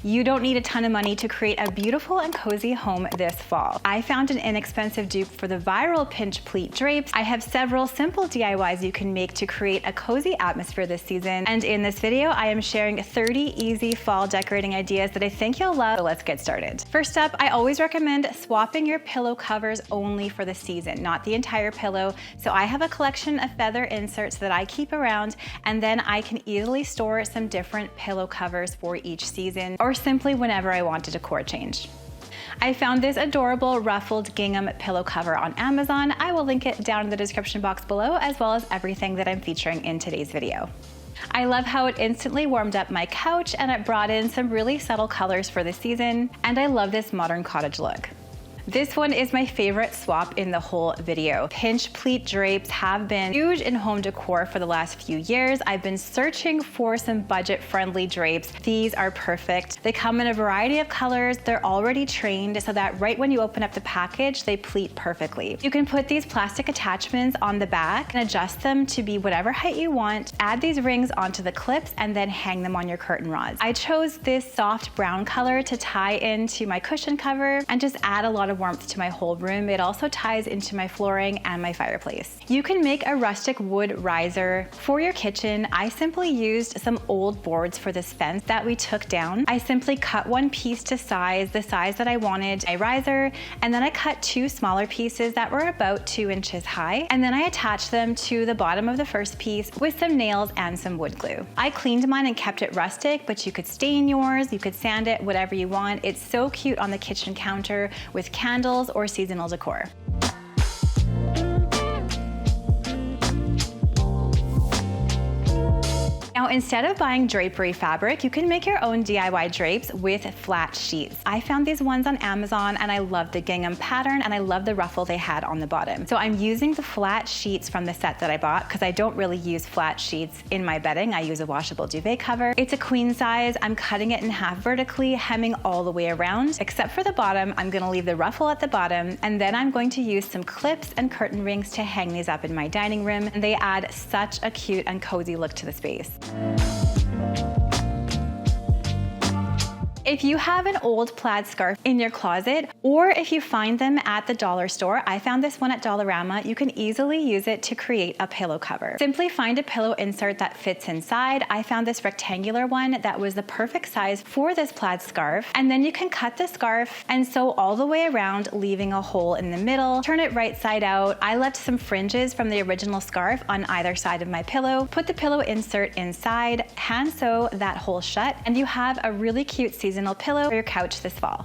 You don't need a ton of money to create a beautiful and cozy home this fall. I found an inexpensive dupe for the viral pinch pleat drapes. I have several simple DIYs you can make to create a cozy atmosphere this season. And in this video, I am sharing 30 easy fall decorating ideas that I think you'll love. So let's get started. First up, I always recommend swapping your pillow covers only for the season, not the entire pillow. So I have a collection of feather inserts that I keep around, and then I can easily store some different pillow covers for each season, or simply whenever I want a decor change. I found this adorable ruffled gingham pillow cover on Amazon. I will link it down in the description box below, as well as everything that I'm featuring in today's video. I love how it instantly warmed up my couch, and it brought in some really subtle colors for the season, and I love this modern cottage look. This one is my favorite swap in the whole video. Pinch pleat drapes have been huge in home decor for the last few years. I've been searching for some budget-friendly drapes. These are perfect. They come in a variety of colors. They're already trained so that right when you open up the package, they pleat perfectly. You can put these plastic attachments on the back and adjust them to be whatever height you want. Add these rings onto the clips and then hang them on your curtain rods. I chose this soft brown color to tie into my cushion cover and just add a lot of warmth to my whole room. It also ties into my flooring and my fireplace. You can make a rustic wood riser for your kitchen. I simply used some old boards for this fence that we took down. I simply cut one piece to size, the size that I wanted a riser, and then I cut two smaller pieces that were about 2 inches high, and then I attached them to the bottom of the first piece with some nails and some wood glue. I cleaned mine and kept it rustic, but you could stain yours, you could sand it, whatever you want. It's so cute on the kitchen counter with candles or seasonal decor. Now, instead of buying drapery fabric, you can make your own DIY drapes with flat sheets. I found these ones on Amazon, and I love the gingham pattern, and I love the ruffle they had on the bottom. So I'm using the flat sheets from the set that I bought because I don't really use flat sheets in my bedding. I use a washable duvet cover. It's a queen size. I'm cutting it in half vertically, hemming all the way around. Except for the bottom, I'm gonna leave the ruffle at the bottom, and then I'm going to use some clips and curtain rings to hang these up in my dining room, and they add such a cute and cozy look to the space. If you have an old plaid scarf in your closet, or if you find them at the dollar store, I found this one at Dollarama, you can easily use it to create a pillow cover. Simply find a pillow insert that fits inside. I found this rectangular one that was the perfect size for this plaid scarf, and then you can cut the scarf and sew all the way around, leaving a hole in the middle. Turn it right side out. I left some fringes from the original scarf on either side of my pillow. Put the pillow insert inside, hand sew that hole shut, and you have a really cute seasonal pillow for your couch this fall.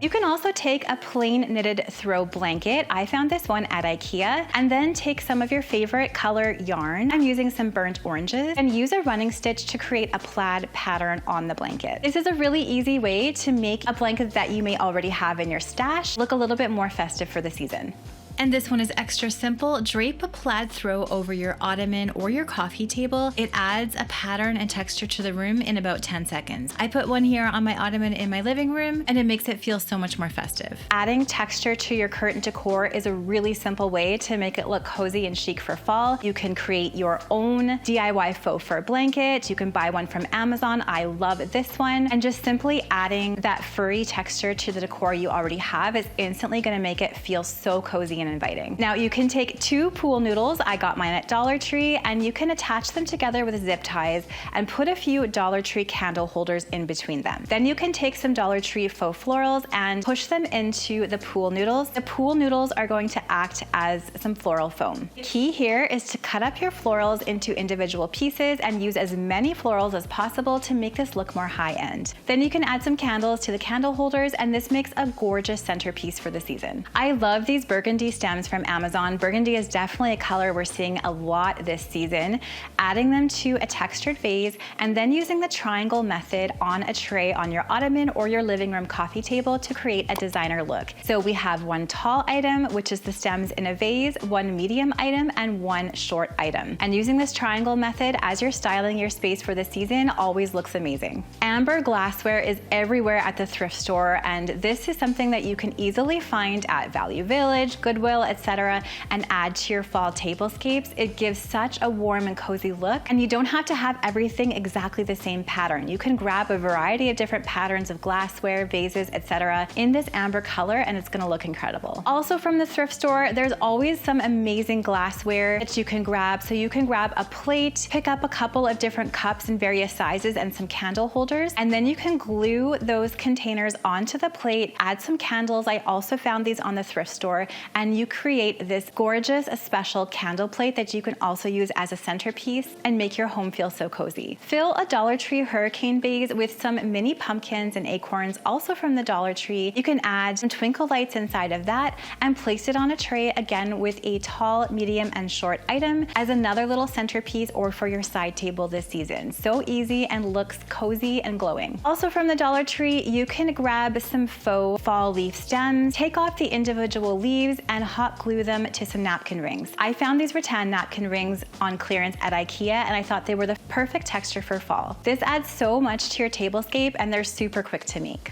You can also take a plain knitted throw blanket. I found this one at IKEA, and then take some of your favorite color yarn. I'm using some burnt oranges, and use a running stitch to create a plaid pattern on the blanket. This is a really easy way to make a blanket that you may already have in your stash look a little bit more festive for the season. And this one is extra simple. Drape a plaid throw over your ottoman or your coffee table. It adds a pattern and texture to the room in about 10 seconds. I put one here on my ottoman in my living room, and it makes it feel so much more festive. Adding texture to your curtain decor is a really simple way to make it look cozy and chic for fall. You can create your own DIY faux fur blanket. You can buy one from Amazon. I love this one. And just simply adding that furry texture to the decor you already have is instantly gonna make it feel so cozy and inviting. Now, you can take 2 pool noodles, I got mine at Dollar Tree, and you can attach them together with zip ties and put a few Dollar Tree candle holders in between them. Then you can take some Dollar Tree faux florals and push them into the pool noodles. The pool noodles are going to act as some floral foam. The key here is to cut up your florals into individual pieces and use as many florals as possible to make this look more high-end. Then you can add some candles to the candle holders, and this makes a gorgeous centerpiece for the season. I love these burgundy stems from Amazon. Burgundy is definitely a color we're seeing a lot this season. Adding them to a textured vase, and then using the triangle method on a tray on your ottoman or your living room coffee table to create a designer look. So we have one tall item, which is the stems in a vase, one medium item, and one short item. And using this triangle method as you're styling your space for the season always looks amazing. Amber glassware is everywhere at the thrift store, and this is something that you can easily find at Value Village, Goodwill, Goodwill, etc., and add to your fall tablescapes. It gives such a warm and cozy look, and you don't have to have everything exactly the same pattern. You can grab a variety of different patterns of glassware, vases, etc. in this amber color, and it's gonna look incredible. Also from the thrift store, there's always some amazing glassware that you can grab. So you can grab a plate, pick up a couple of different cups in various sizes and some candle holders, and then you can glue those containers onto the plate, add some candles. I also found these on the thrift store, and you create this gorgeous special candle plate that you can also use as a centerpiece and make your home feel so cozy. Fill a Dollar Tree hurricane vase with some mini pumpkins and acorns, also from the Dollar Tree. You can add some twinkle lights inside of that and place it on a tray, again with a tall, medium, and short item as another little centerpiece or for your side table this season. So easy and looks cozy and glowing. Also from the Dollar Tree, you can grab some faux fall leaf stems, take off the individual leaves, and hot glue them to some napkin rings. I found these rattan napkin rings on clearance at IKEA, and I thought they were the perfect texture for fall. This adds so much to your tablescape, and they're super quick to make.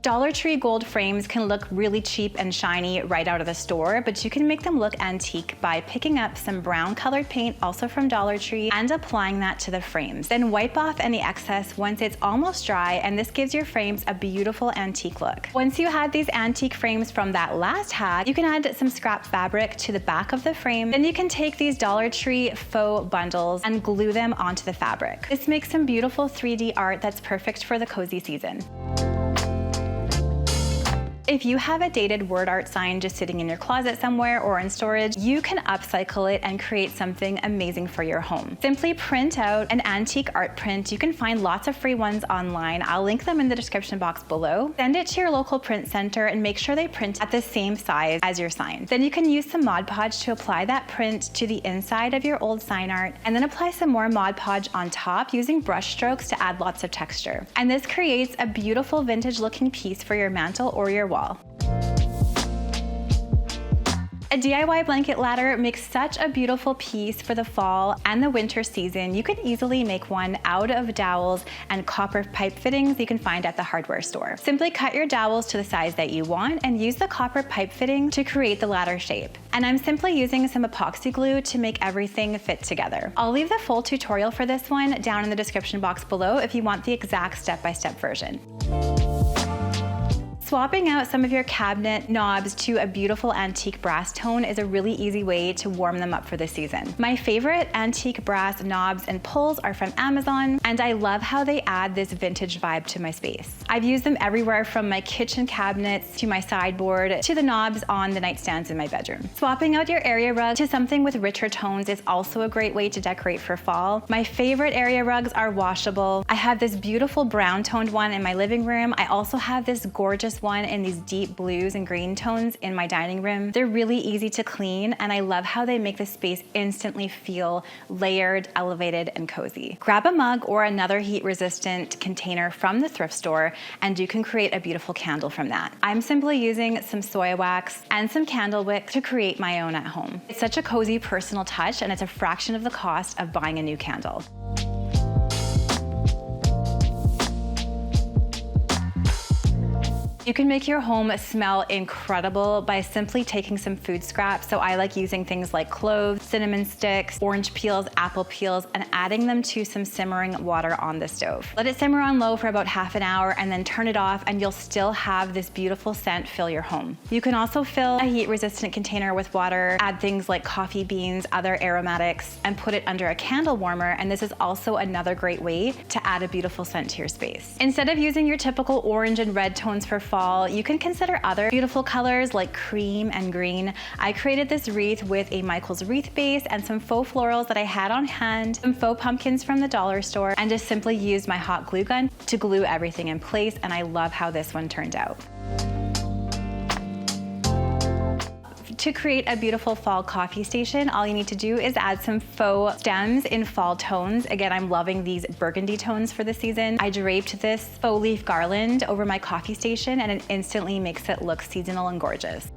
Dollar Tree gold frames can look really cheap and shiny right out of the store, but you can make them look antique by picking up some brown colored paint, also from Dollar Tree, and applying that to the frames. Then wipe off any excess once it's almost dry, and this gives your frames a beautiful antique look. Once you have these antique frames from that last hack, you can add some scrap fabric to the back of the frame. Then you can take these Dollar Tree faux bundles and glue them onto the fabric. This makes some beautiful 3D art that's perfect for the cozy season. If you have a dated word art sign just sitting in your closet somewhere or in storage, you can upcycle it and create something amazing for your home. Simply print out an antique art print. You can find lots of free ones online. I'll link them in the description box below. Send it to your local print center and make sure they print at the same size as your sign. Then you can use some Mod Podge to apply that print to the inside of your old sign art, and then apply some more Mod Podge on top using brush strokes to add lots of texture. And this creates a beautiful vintage looking piece for your mantle or your wall. A DIY blanket ladder makes such a beautiful piece for the fall and the winter season. You can easily make one out of dowels and copper pipe fittings you can find at the hardware store. Simply cut your dowels to the size that you want and use the copper pipe fitting to create the ladder shape. And I'm simply using some epoxy glue to make everything fit together. I'll leave the full tutorial for this one down in the description box below if you want the exact step-by-step version. Swapping out some of your cabinet knobs to a beautiful antique brass tone is a really easy way to warm them up for the season. My favorite antique brass knobs and pulls are from Amazon, and I love how they add this vintage vibe to my space. I've used them everywhere from my kitchen cabinets to my sideboard to the knobs on the nightstands in my bedroom. Swapping out your area rug to something with richer tones is also a great way to decorate for fall. My favorite area rugs are washable. I have this beautiful brown toned one in my living room. I also have this gorgeous one in these deep blues and green tones in my dining room. They're really easy to clean, and I love how they make the space instantly feel layered, elevated, and cozy. Grab a mug or another heat-resistant container from the thrift store, and you can create a beautiful candle from that. I'm simply using some soy wax and some candle wick to create my own at home. It's such a cozy personal touch, and it's a fraction of the cost of buying a new candle. You can make your home smell incredible by simply taking some food scraps. So I like using things like cloves, cinnamon sticks, orange peels, apple peels, and adding them to some simmering water on the stove. Let it simmer on low for about half an hour and then turn it off, and you'll still have this beautiful scent fill your home. You can also fill a heat-resistant container with water, add things like coffee beans, other aromatics, and put it under a candle warmer, and this is also another great way to add a beautiful scent to your space. Instead of using your typical orange and red tones for fall, you can consider other beautiful colors like cream and green. I created this wreath with a Michael's wreath base and some faux florals that I had on hand, some faux pumpkins from the dollar store, and just simply used my hot glue gun to glue everything in place, and I love how this one turned out. To create a beautiful fall coffee station, all you need to do is add some faux stems in fall tones. Again, I'm loving these burgundy tones for the season. I draped this faux leaf garland over my coffee station, and it instantly makes it look seasonal and gorgeous.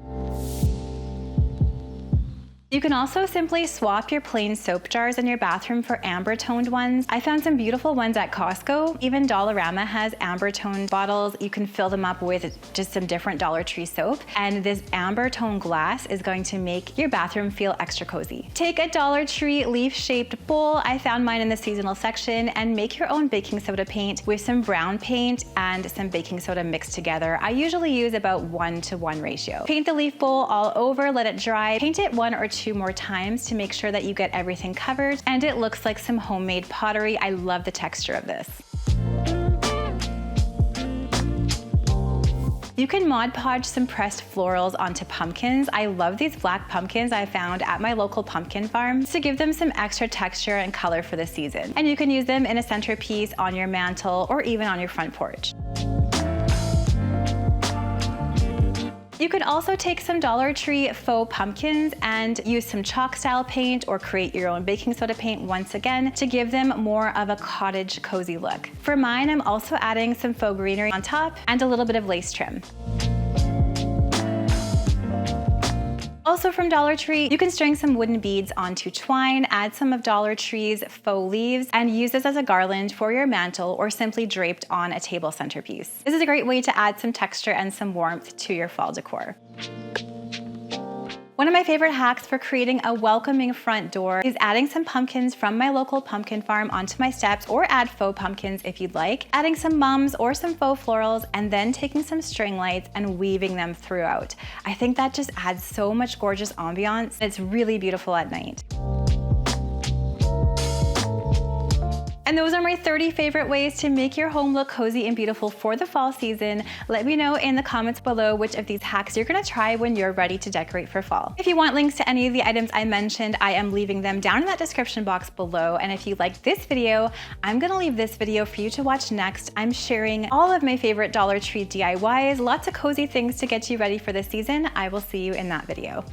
You can also simply swap your plain soap jars in your bathroom for amber toned ones. I found some beautiful ones at Costco. Even Dollarama has amber toned bottles. You can fill them up with just some different Dollar Tree soap. And this amber toned glass is going to make your bathroom feel extra cozy. Take a Dollar Tree leaf shaped bowl. I found mine in the seasonal section, and make your own baking soda paint with some brown paint and some baking soda mixed together. I usually use about 1:1 ratio. Paint the leaf bowl all over, let it dry. Paint it 1 or 2 more times to make sure that you get everything covered, and it looks like some homemade pottery. I love the texture of this. You can Mod Podge some pressed florals onto pumpkins. I love these black pumpkins I found at my local pumpkin farm to give them some extra texture and color for the season. And you can use them in a centerpiece, on your mantle, or even on your front porch. You could also take some Dollar Tree faux pumpkins and use some chalk style paint or create your own baking soda paint once again to give them more of a cottage cozy look. For mine, I'm also adding some faux greenery on top and a little bit of lace trim. Also from Dollar Tree, you can string some wooden beads onto twine, add some of Dollar Tree's faux leaves, and use this as a garland for your mantle or simply draped on a table centerpiece. This is a great way to add some texture and some warmth to your fall decor. One of my favorite hacks for creating a welcoming front door is adding some pumpkins from my local pumpkin farm onto my steps, or add faux pumpkins if you'd like, adding some mums or some faux florals, and then taking some string lights and weaving them throughout. I think that just adds so much gorgeous ambiance. It's really beautiful at night. And those are my 30 favorite ways to make your home look cozy and beautiful for the fall season. Let me know in the comments below which of these hacks you're gonna try when you're ready to decorate for fall. If you want links to any of the items I mentioned, I am leaving them down in that description box below. And if you like this video, I'm gonna leave this video for you to watch next. I'm sharing all of my favorite Dollar Tree DIYs, lots of cozy things to get you ready for this season. I will see you in that video.